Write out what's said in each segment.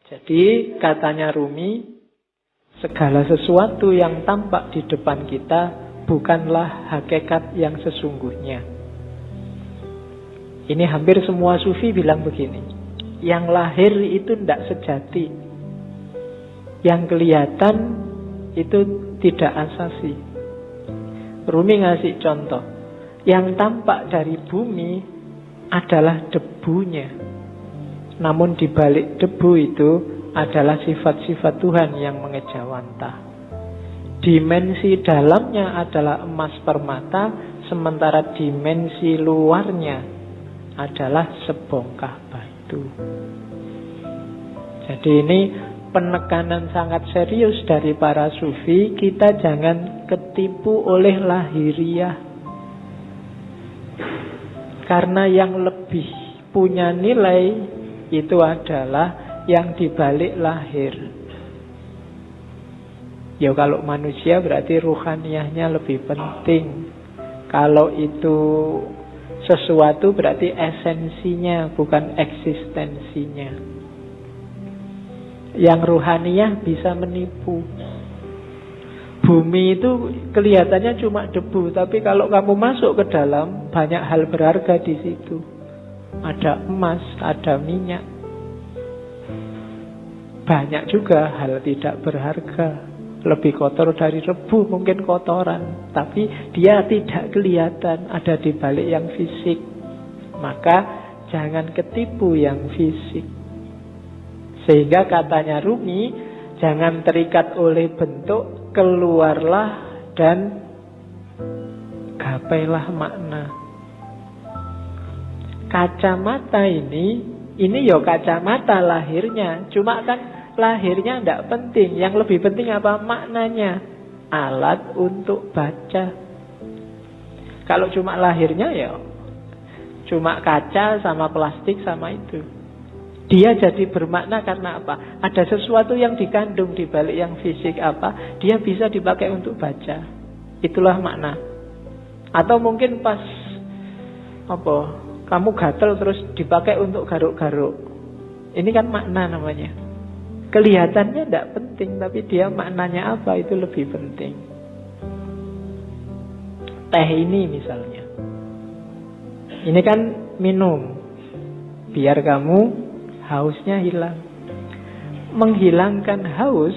Jadi katanya Rumi, segala sesuatu yang tampak di depan kita bukanlah hakikat yang sesungguhnya. Ini hampir semua sufi bilang begini. Yang lahir itu tidak sejati. Yang kelihatan itu tidak asasi. Rumi ngasih contoh. Yang tampak dari bumi adalah debunya. Namun di balik debu itu adalah sifat-sifat Tuhan yang mengejawantah. Dimensi dalamnya adalah emas permata, sementara dimensi luarnya adalah sebongkah batu. Jadi ini penekanan sangat serius dari para sufi. Kita jangan ketipu oleh lahiriah. Karena yang lebih punya nilai itu adalah yang dibalik lahir. Ya kalau manusia berarti ruhaniyahnya lebih penting. Kalau itu sesuatu berarti esensinya, bukan eksistensinya. Yang ruhaniyah bisa menipu. Bumi itu kelihatannya cuma debu, tapi kalau kamu masuk ke dalam, banyak hal berharga di situ. Ada emas, ada minyak. Banyak juga hal tidak berharga. Lebih kotor dari rebu, mungkin kotoran, tapi dia tidak kelihatan, ada di balik yang fisik. Maka jangan ketipu yang fisik. Sehingga katanya Rumi, jangan terikat oleh bentuk, keluarlah dan gapailah makna. Kacamata ini ya kacamata lahirnya, cuma kan lahirnya tidak penting. Yang lebih penting apa? Maknanya. Alat untuk baca. Kalau cuma lahirnya ya cuma kaca sama plastik sama itu. Dia jadi bermakna karena apa? Ada sesuatu yang dikandung di balik yang fisik apa? Dia bisa dipakai untuk baca. Itulah makna. Atau mungkin pas kamu gatel terus dipakai untuk garuk-garuk. Ini kan makna namanya. Kelihatannya tidak penting, tapi dia maknanya apa itu lebih penting. Teh ini misalnya. Ini kan minum. Biar kamu hausnya hilang. Menghilangkan haus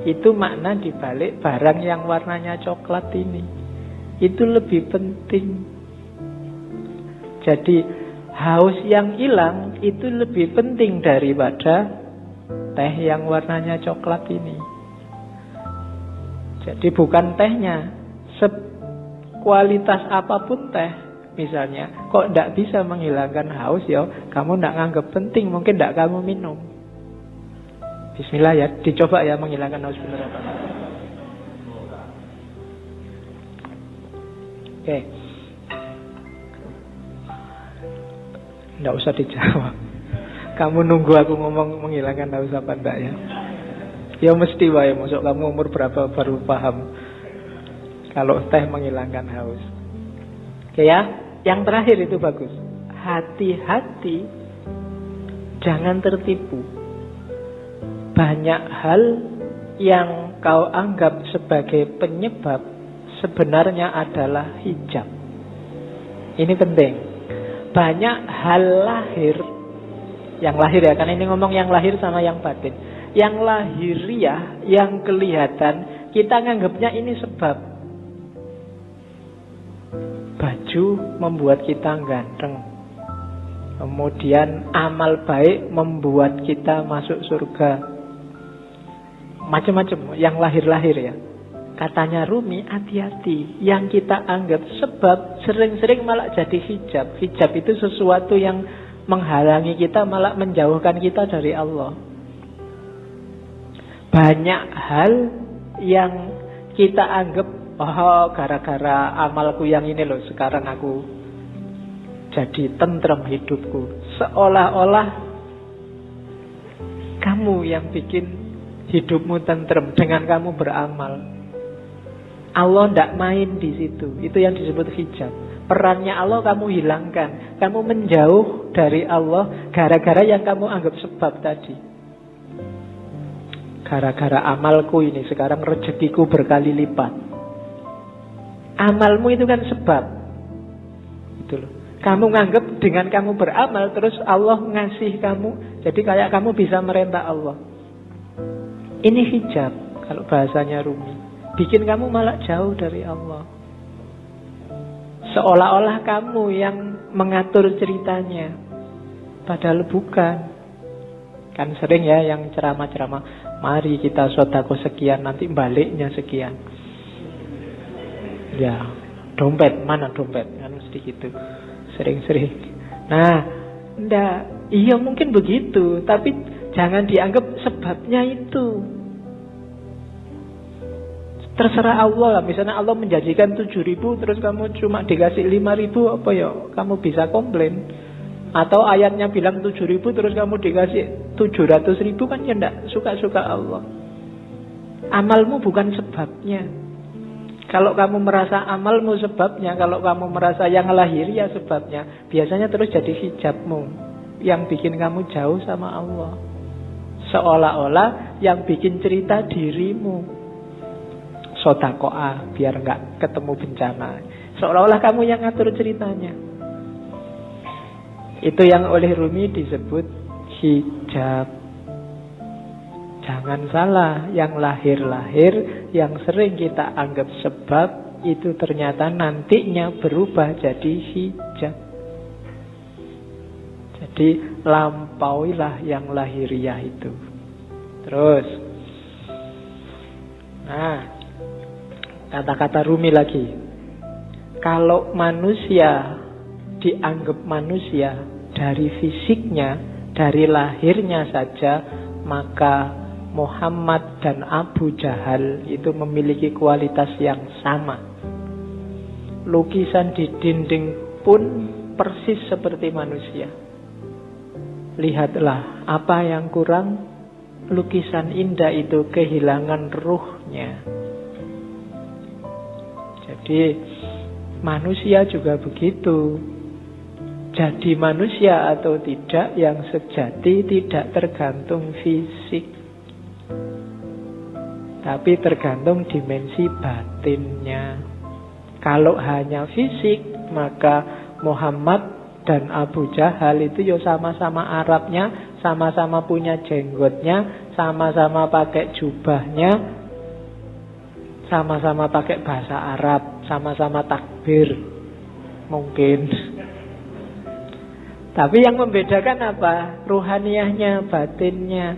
itu makna dibalik barang yang warnanya coklat ini. Itu lebih penting. Jadi haus yang hilang itu lebih penting daripada teh yang warnanya coklat ini. Jadi bukan tehnya, sekualitas apapun teh misalnya, kok tidak bisa menghilangkan haus, ya kamu tidak nganggap penting, mungkin tidak kamu minum. Bismillah ya, dicoba ya menghilangkan haus benar apa. Oke. Tidak usah dijawab. Kamu nunggu aku ngomong menghilangkan haus apa enggak ya? Ya mesti wae, masuk kamu umur berapa baru paham kalau teh menghilangkan haus. Oke ya, yang terakhir itu bagus. Hati-hati, jangan tertipu. Banyak hal yang kau anggap sebagai penyebab sebenarnya adalah hijab. Ini penting. Banyak hal lahir, yang lahir ya, karena ini ngomong yang lahir sama yang batin. Yang lahiriah, yang kelihatan, kita nganggapnya ini sebab. Baju membuat kita ganteng. Kemudian amal baik membuat kita masuk surga. Macam-macam yang lahir-lahir ya. Katanya Rumi, hati-hati. Yang kita anggap sebab sering-sering malah jadi hijab. Hijab itu sesuatu yang menghalangi kita, malah menjauhkan kita dari Allah. Banyak hal yang kita anggap, oh gara-gara amalku yang ini loh, sekarang aku jadi tentrem hidupku. Seolah-olah kamu yang bikin hidupmu tentrem dengan kamu beramal. Allah tidak main di situ. Itu yang disebut hijab. Perannya Allah kamu hilangkan. Kamu menjauh dari Allah gara-gara yang kamu anggap sebab tadi. Gara-gara amalku ini sekarang rezekiku berkali lipat. Amalmu itu kan sebab. Itu loh. Kamu nganggap dengan kamu beramal terus Allah ngasih kamu. Jadi kayak kamu bisa merintah Allah. Ini hijab kalau bahasanya Rumi. Bikin kamu malah jauh dari Allah. Seolah-olah kamu yang mengatur ceritanya. Padahal bukan. Kan sering ya yang ceramah-ceramah, mari kita sedekah sekian, nanti baliknya sekian. Ya, dompet, mana dompet? Kan mesti gitu. Sering-sering. Nah, enggak. Iya mungkin begitu, tapi jangan dianggap sebabnya itu. Terserah Allah lah. Misalnya Allah menjanjikan 7.000 terus kamu cuma dikasih 5.000, apa ya? Kamu bisa komplain. Atau ayatnya bilang 7.000 terus kamu dikasih 700.000, kan ya enggak suka-suka Allah. Amalmu bukan sebabnya. Kalau kamu merasa amalmu sebabnya, kalau kamu merasa yang lahiriah sebabnya, biasanya terus jadi hijabmu yang bikin kamu jauh sama Allah. Seolah-olah yang bikin cerita dirimu. Sodakoah biar enggak ketemu bencana. Seolah-olah kamu yang ngatur ceritanya. Itu yang oleh Rumi disebut hijab. Jangan salah, yang lahir-lahir, yang sering kita anggap sebab, itu ternyata nantinya berubah jadi hijab. Jadi lampauilah yang lahiriah itu. Terus, nah, kata-kata Rumi lagi. Kalau manusia dianggap manusia dari fisiknya, dari lahirnya saja, maka Muhammad dan Abu Jahal itu memiliki kualitas yang sama. Lukisan di dinding pun persis seperti manusia. Lihatlah, apa yang kurang? Lukisan indah itu kehilangan ruhnya. Jadi manusia juga begitu. Jadi manusia atau tidak yang sejati tidak tergantung fisik, tapi tergantung dimensi batinnya. Kalau hanya fisik, maka Muhammad dan Abu Jahal itu ya sama-sama Arabnya, sama-sama punya jenggotnya, sama-sama pakai jubahnya, sama-sama pakai bahasa Arab, sama-sama takbir. Mungkin. Tapi yang membedakan apa? Ruhaniyahnya, batinnya.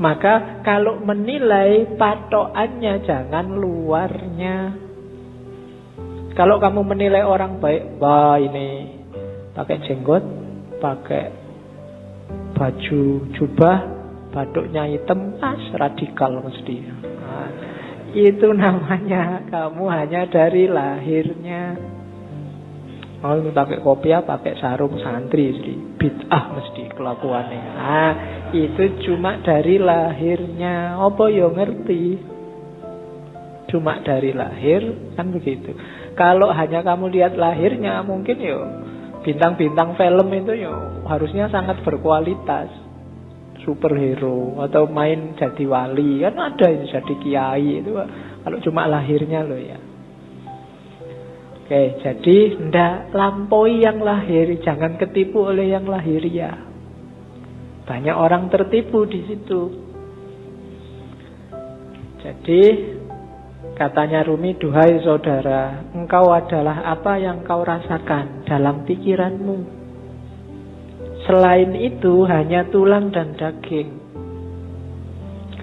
Maka kalau menilai, patokannya jangan luarnya. Kalau kamu menilai orang baik, wah ini pakai jenggot, pakai baju jubah, batuknya hitam, radikal mesti. Nah, itu namanya kamu hanya dari lahirnya. Kalau pakai kopiah, pakai sarung santri, bid'ah mesti kelakuannya. Nah, itu cuma dari lahirnya. Apa ya ngerti? Cuma dari lahir, kan begitu. Kalau hanya kamu lihat lahirnya, mungkin ya bintang-bintang film itu ya harusnya sangat berkualitas. Superhero atau main jadi wali, kan ada itu jadi kiai itu. Kalau cuma lahirnya loh ya. Oke, jadi ndak lampaui yang lahir, jangan ketipu oleh yang lahiriah. Banyak orang tertipu di situ. Jadi katanya Rumi, duhai saudara, engkau adalah apa yang kau rasakan dalam pikiranmu. Selain itu hanya tulang dan daging.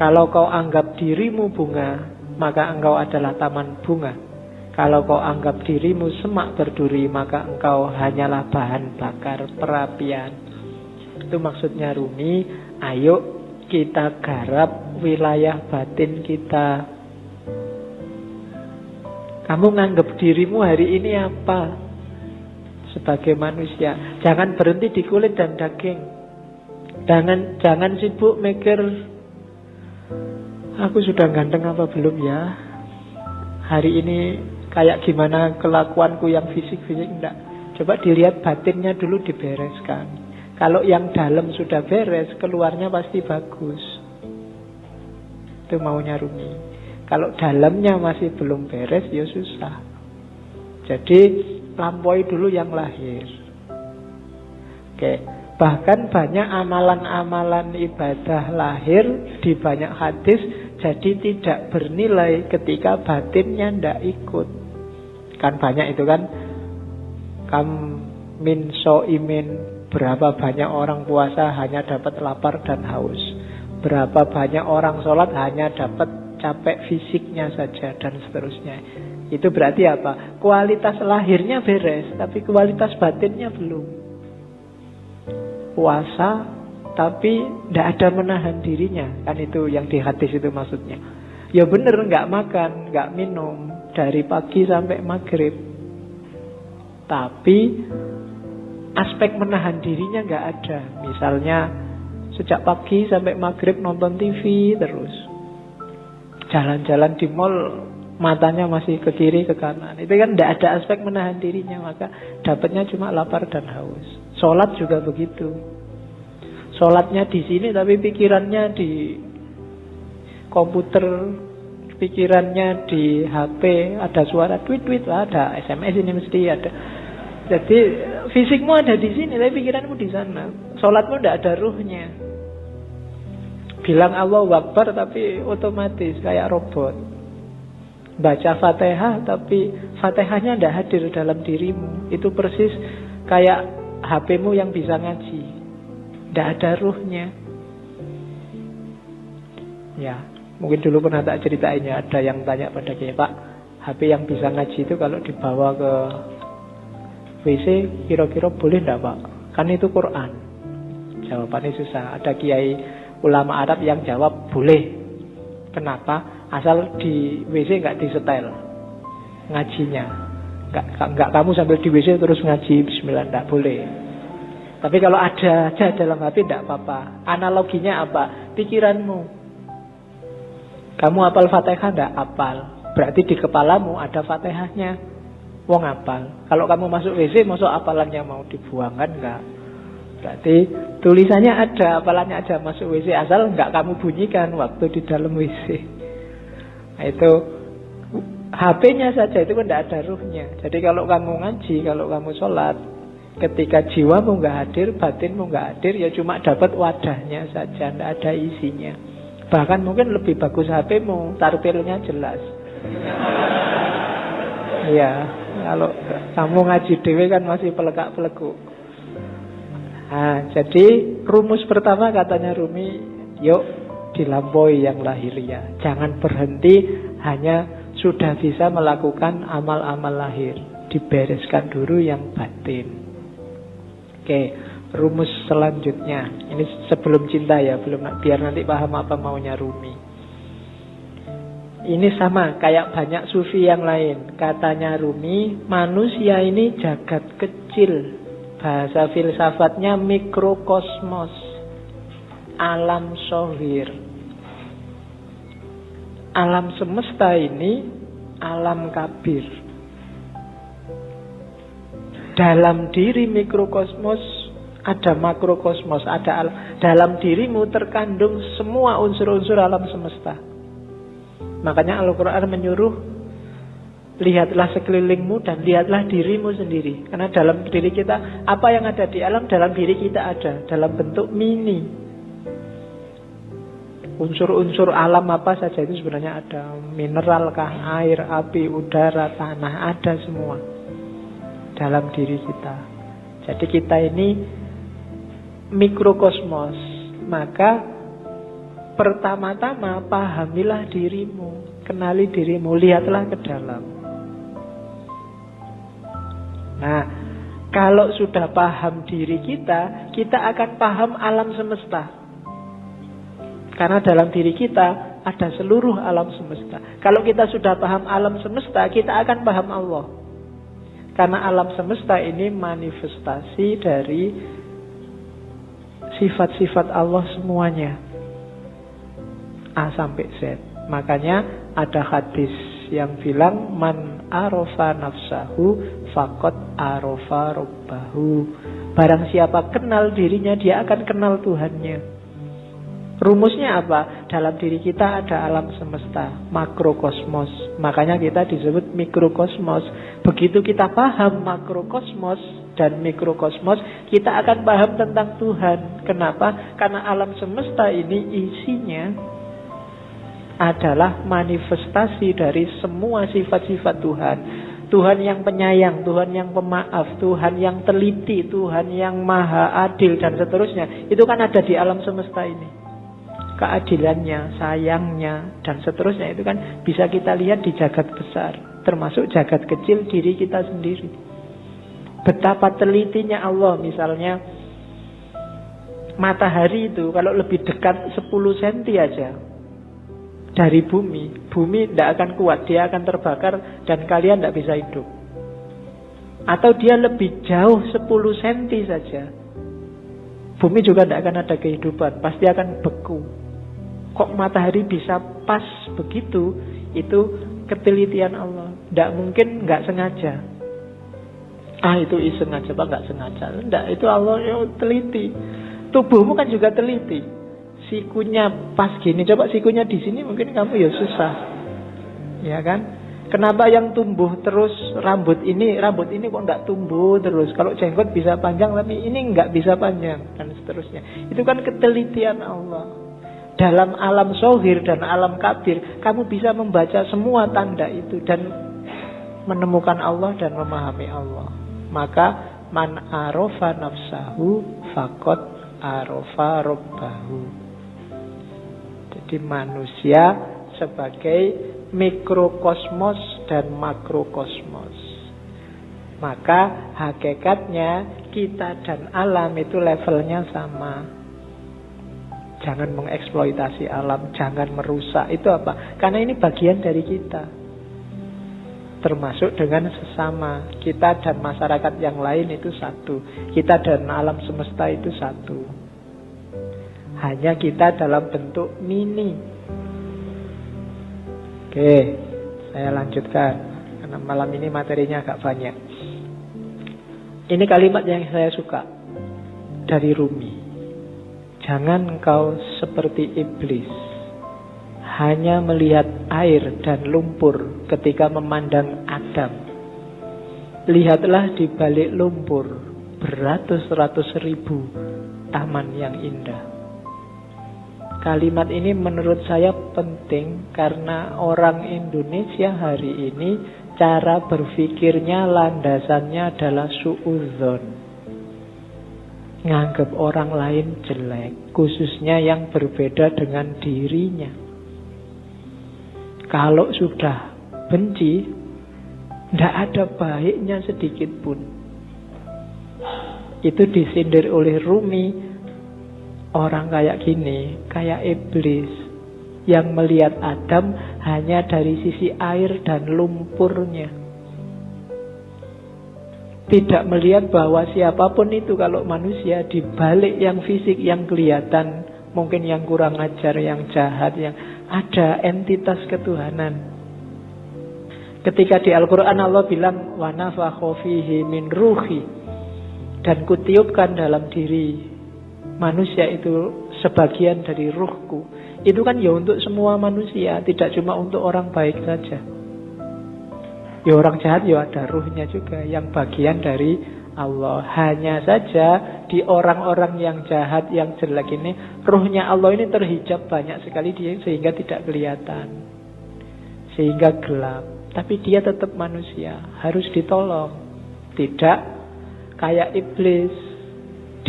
Kalau kau anggap dirimu bunga, maka engkau adalah taman bunga. Kalau kau anggap dirimu semak berduri, maka engkau hanyalah bahan bakar perapian. Itu maksudnya Rumi. Ayo kita garap wilayah batin kita. Kamu nganggap dirimu hari ini apa? Sebagai manusia. Jangan berhenti di kulit dan daging. Jangan sibuk mikir, aku sudah ganteng apa belum ya? Hari ini kayak gimana kelakuanku yang fisik-fisik, enggak. Coba dilihat batinnya dulu, dibereskan. Kalau yang dalam sudah beres, keluarnya pasti bagus. Itu maunya Rumi. Kalau dalamnya masih belum beres, ya susah. Jadi lampaui dulu yang lahir. Oke. Bahkan banyak amalan-amalan ibadah lahir di banyak hadis jadi tidak bernilai ketika batinnya tidak ikut. Kan banyak itu kan. Kam min so'imin, berapa banyak orang puasa hanya dapat lapar dan haus. Berapa banyak orang sholat hanya dapat capek fisiknya saja, dan seterusnya. Itu berarti apa? Kualitas lahirnya beres, tapi kualitas batinnya belum. Puasa, tapi tidak ada menahan dirinya. Kan itu yang di hadis itu maksudnya. Ya bener, nggak makan, nggak minum dari pagi sampai maghrib. Tapi aspek menahan dirinya nggak ada. Misalnya sejak pagi sampai maghrib nonton TV terus, jalan-jalan di mall matanya masih ke kiri ke kanan. Itu kan tidak ada aspek menahan dirinya, maka dapatnya cuma lapar dan haus. Sholat juga begitu. Sholatnya di sini tapi pikirannya di komputer, pikirannya di HP, ada suara tweet-tweet, ada SMS ini mesti ada. Jadi fisikmu ada di sini, tapi pikiranmu di sana. Sholatmu tidak ada ruhnya. Bilang Allahu Akbar tapi otomatis kayak robot. Baca Fatihah tapi Fatihahnya tidak hadir dalam dirimu. Itu persis kayak HP-mu yang bisa ngaji, tidak ada ruhnya. Ya, mungkin dulu pernah tak ceritainnya. Ada yang tanya pada saya, Pak, HP yang bisa ngaji itu kalau dibawa ke WC kira-kira boleh enggak, Pak? Kan itu Quran. Jawabannya susah. Ada kiai ulama Arab yang jawab boleh. Kenapa? Asal di WC enggak disetel ngajinya. Enggak kamu sambil di WC terus ngaji bismillah, enggak boleh. Tapi kalau ada aja dalam HP enggak apa-apa. Analoginya apa? Pikiranmu. Kamu hafal Fatihah enggak? Hafal. Berarti di kepalamu ada Fatihahnya. Wong apal. Kalau kamu masuk WC, masuk apalannya mau dibuang kan enggak? Berarti tulisannya ada, apalannya aja masuk WC, asal enggak kamu bunyikan waktu di dalam WC. Nah, itu HP-nya saja itu kan enggak ada ruhnya. Jadi kalau kamu ngaji, kalau kamu sholat, ketika jiwamu enggak hadir, batinmu enggak hadir, ya cuma dapat wadahnya saja, enggak ada isinya. Bahkan mungkin lebih bagus HP-mu, tartilnya jelas. Iya, kalau kamu ngaji dewe kan masih pelekak-pelekuk. Nah, jadi rumus pertama katanya Rumi, yuk dilampaui yang lahiriah. Jangan berhenti hanya sudah bisa melakukan amal-amal lahir. Dibereskan dulu yang batin. Oke, rumus selanjutnya. Ini sebelum cinta ya, belum, biar nanti paham apa maunya Rumi. Ini sama kayak banyak sufi yang lain. Katanya Rumi, manusia ini jagat kecil. Bahasa filsafatnya mikrokosmos, alam sohir. Alam semesta ini alam kabir. Dalam diri mikrokosmos ada makrokosmos, ada alam. Dalam dirimu terkandung semua unsur-unsur alam semesta. Makanya Al-Quran menyuruh lihatlah sekelilingmu dan lihatlah dirimu sendiri. Karena dalam diri kita, apa yang ada di alam, dalam diri kita ada, dalam bentuk mini. Unsur-unsur alam apa saja itu sebenarnya ada. Mineral kah, air, api, udara, tanah, ada semua dalam diri kita. Jadi kita ini mikrokosmos. Maka pertama-tama pahamilah dirimu, kenali dirimu, lihatlah ke dalam. Nah, kalau sudah paham diri kita, kita akan paham alam semesta. Karena dalam diri kita ada seluruh alam semesta. Kalau kita sudah paham alam semesta, kita akan paham Allah. Karena alam semesta ini manifestasi dari sifat-sifat Allah semuanya, A sampai Z. Makanya ada hadis yang bilang man arofa nafsahu faqad arofa rabbahu. Barang siapa kenal dirinya, dia akan kenal Tuhannya. Rumusnya apa? Dalam diri kita ada alam semesta, makrokosmos. Makanya kita disebut mikrokosmos. Begitu kita paham makrokosmos dan mikrokosmos, kita akan paham tentang Tuhan. Kenapa? Karena alam semesta ini isinya adalah manifestasi dari semua sifat-sifat Tuhan. Tuhan yang penyayang, Tuhan yang pemaaf, Tuhan yang teliti, Tuhan yang maha adil, dan seterusnya. Itu kan ada di alam semesta ini. Keadilannya, sayangnya, dan seterusnya itu kan bisa kita lihat di jagat besar, termasuk jagat kecil diri kita sendiri. Betapa telitinya Allah. Misalnya matahari itu kalau lebih dekat 10 cm aja dari bumi, bumi tidak akan kuat, dia akan terbakar dan kalian tidak bisa hidup. Atau dia lebih jauh 10 cm saja, bumi juga tidak akan ada kehidupan, pasti akan beku. Kok matahari bisa pas begitu? Itu ketelitian Allah. Tidak mungkin nggak sengaja. Itu iseng aja, Pak, nggak sengaja. Tidak, itu Allah yang teliti. Tubuhmu kan juga teliti. Sikunya pas gini, coba sikunya di sini mungkin kamu ya susah, ya kan? Kenapa yang tumbuh terus rambut ini kok nggak tumbuh terus? Kalau jenggot bisa panjang tapi ini nggak bisa panjang, dan seterusnya. Itu kan ketelitian Allah. Dalam alam zohir dan alam kabir, kamu bisa membaca semua tanda itu dan menemukan Allah dan memahami Allah. Maka man arofa nafsahu faqad arofa robbahu. Jadi manusia sebagai mikrokosmos dan makrokosmos. Maka hakikatnya kita dan alam itu levelnya sama. Jangan mengeksploitasi alam, jangan merusak. Itu apa? Karena ini bagian dari kita. Termasuk dengan sesama. Kita dan masyarakat yang lain itu satu. Kita dan alam semesta itu satu. Hanya kita dalam bentuk mini. Oke, saya lanjutkan. Karena malam ini materinya agak banyak. Ini kalimat yang saya suka dari Rumi. Jangan engkau seperti iblis, hanya melihat air dan lumpur ketika memandang Adam. Lihatlah di balik lumpur beratus-ratus ribu taman yang indah. Kalimat ini menurut saya penting karena orang Indonesia hari ini cara berpikirnya landasannya adalah suudzon. Nganggap orang lain jelek, khususnya yang berbeda dengan dirinya. Kalau sudah benci, tidak ada baiknya sedikit pun. Itu disindir oleh Rumi. Orang kayak gini, kayak iblis, yang melihat Adam hanya dari sisi air dan lumpurnya. Tidak melihat bahwa siapapun itu kalau manusia di balik yang fisik yang kelihatan, mungkin yang kurang ajar, yang jahat, yang ada entitas ketuhanan. Ketika di Al-Quran Allah bilang wa nafakha fihi min ruhi, dan kutiupkan dalam diri manusia itu sebagian dari ruhku. Itu kan ya untuk semua manusia, tidak cuma untuk orang baik saja. Ya orang jahat ya ada ruhnya juga, yang bagian dari Allah. Hanya saja di orang-orang yang jahat, yang jelek ini, ruhnya Allah ini terhijab banyak sekali dia, sehingga tidak kelihatan, sehingga gelap. Tapi dia tetap manusia, harus ditolong. Tidak kayak iblis,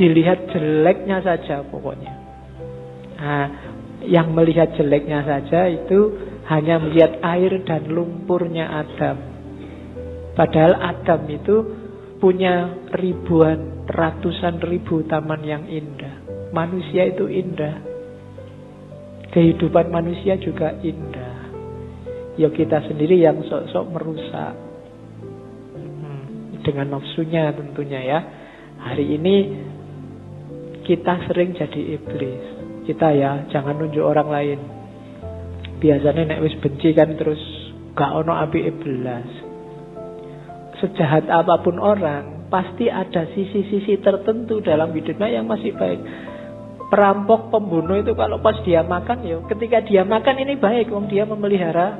dilihat jeleknya saja pokoknya. Nah, yang melihat jeleknya saja itu hanya melihat air dan lumpurnya Adam. Padahal Adam itu punya ribuan, ratusan ribu taman yang indah. Manusia itu indah. Kehidupan manusia juga indah. Ya kita sendiri yang sok-sok merusak. Dengan nafsunya tentunya ya. Hari ini kita sering jadi iblis. Kita ya jangan nunjuk orang lain. Biasanya nek wis benci kan terus gak ono api iblis. Sejahat apapun orang, pasti ada sisi-sisi tertentu dalam hidupnya yang masih baik. Perampok, pembunuh itu kalau pas dia makan, ya ketika dia makan ini baik, wong dia memelihara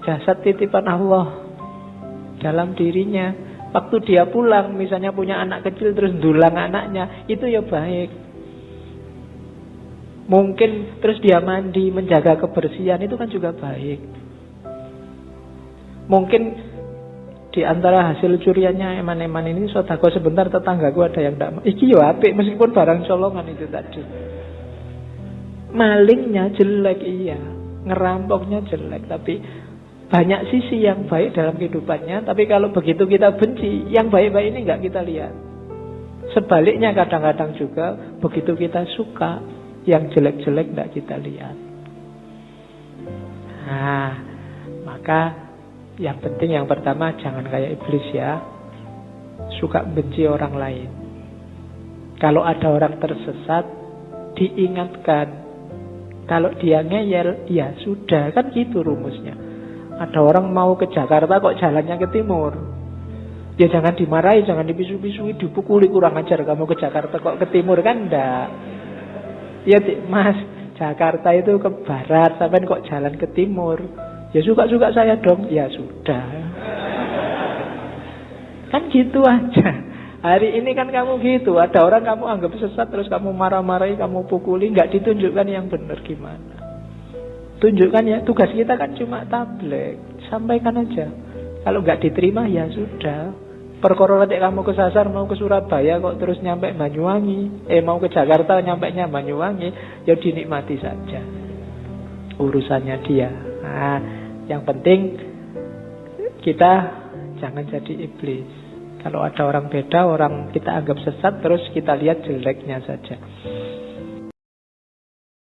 jasad titipan Allah dalam dirinya. Waktu dia pulang, misalnya punya anak kecil terus ndulang anaknya, itu ya baik. Mungkin terus dia mandi, menjaga kebersihan, itu kan juga baik. Mungkin di antara hasil curiannya eman-eman ini, sodako sebentar tetanggaku ada yang tidak, iki yo apik meskipun barang colongan itu tadi. Malingnya jelek, iya, ngerampoknya jelek, tapi banyak sisi yang baik dalam kehidupannya. Tapi kalau begitu kita benci, yang baik-baik ini nggak kita lihat. Sebaliknya kadang-kadang juga begitu kita suka, yang jelek-jelek nggak kita lihat. Nah, maka yang penting yang pertama, jangan kayak iblis ya, suka benci orang lain. Kalau ada orang tersesat, diingatkan. Kalau dia ngeyel, ya sudah, kan gitu rumusnya. Ada orang mau ke Jakarta kok jalannya ke timur, ya jangan dimarahi, jangan dipisu-pisui, dipukuli, kurang ajar kamu ke Jakarta kok ke timur, kan enggak. Ya mas, Jakarta itu ke barat, sampai kok jalan ke timur. Ya suka-suka saya dong. Ya sudah, kan gitu aja. Hari ini kan kamu gitu, ada orang kamu anggap sesat, terus kamu marah-marahi, kamu pukuli, nggak ditunjukkan yang benar gimana. Tunjukkan ya, tugas kita kan cuma tabligh, sampaikan aja. Kalau nggak diterima ya sudah. Perkara nanti kamu kesasar mau ke Surabaya kok terus nyampe Banyuwangi, mau ke Jakarta nyampainya Banyuwangi, ya dinikmati saja. Urusannya dia. Nah, yang penting kita jangan jadi iblis. Kalau ada orang beda, orang kita anggap sesat, terus kita lihat jeleknya saja.